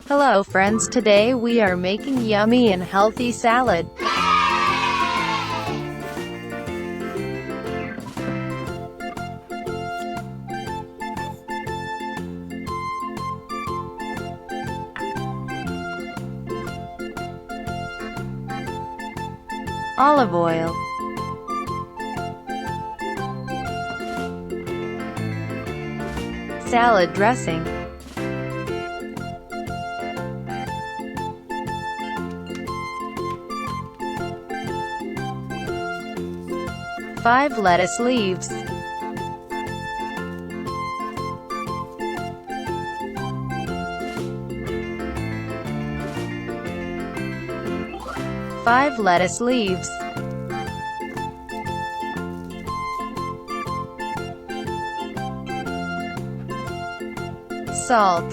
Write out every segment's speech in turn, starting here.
Hello friends, today we are making yummy and healthy salad. Olive oil, salad dressing, five lettuce leaves, five lettuce leaves, salt,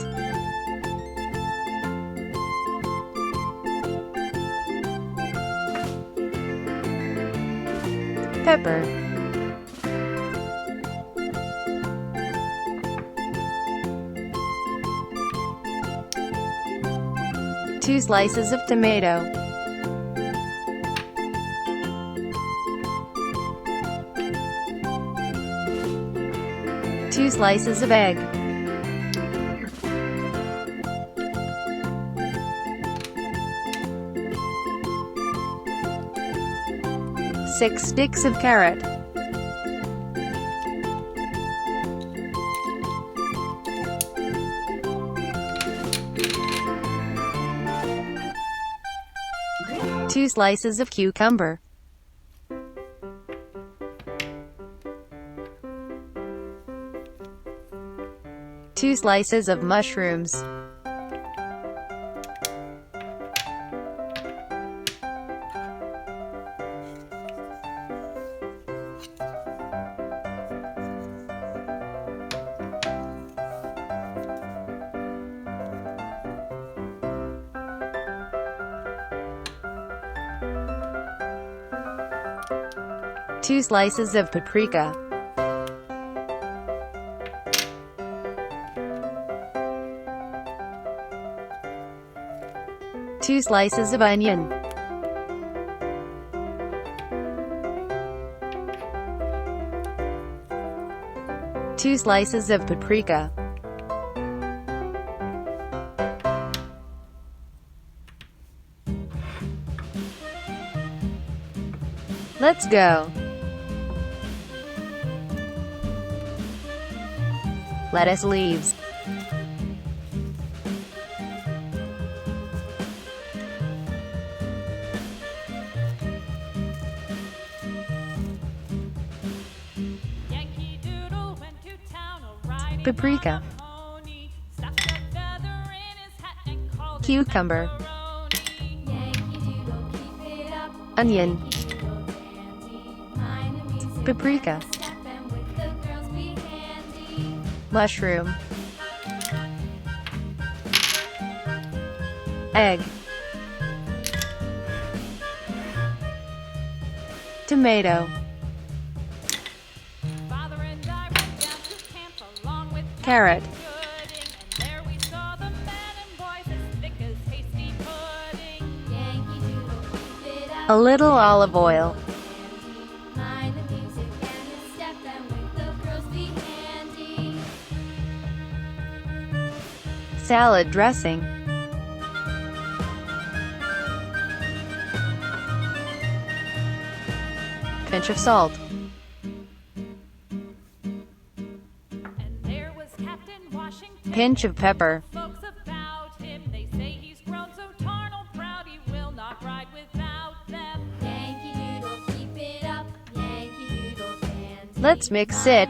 pepper, two slices of tomato, two slices of egg, six sticks of carrot, two slices of cucumber, two slices of mushrooms, two slices of paprika, two slices of onion, two slices of paprika, let's go. Lettuce leaves, paprika, cucumber, onion, paprika, mushroom, egg, tomato, carrot, a little olive oil, salad dressing, pinch of salt, pinch of pepper, let's mix it.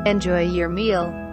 Enjoy your meal.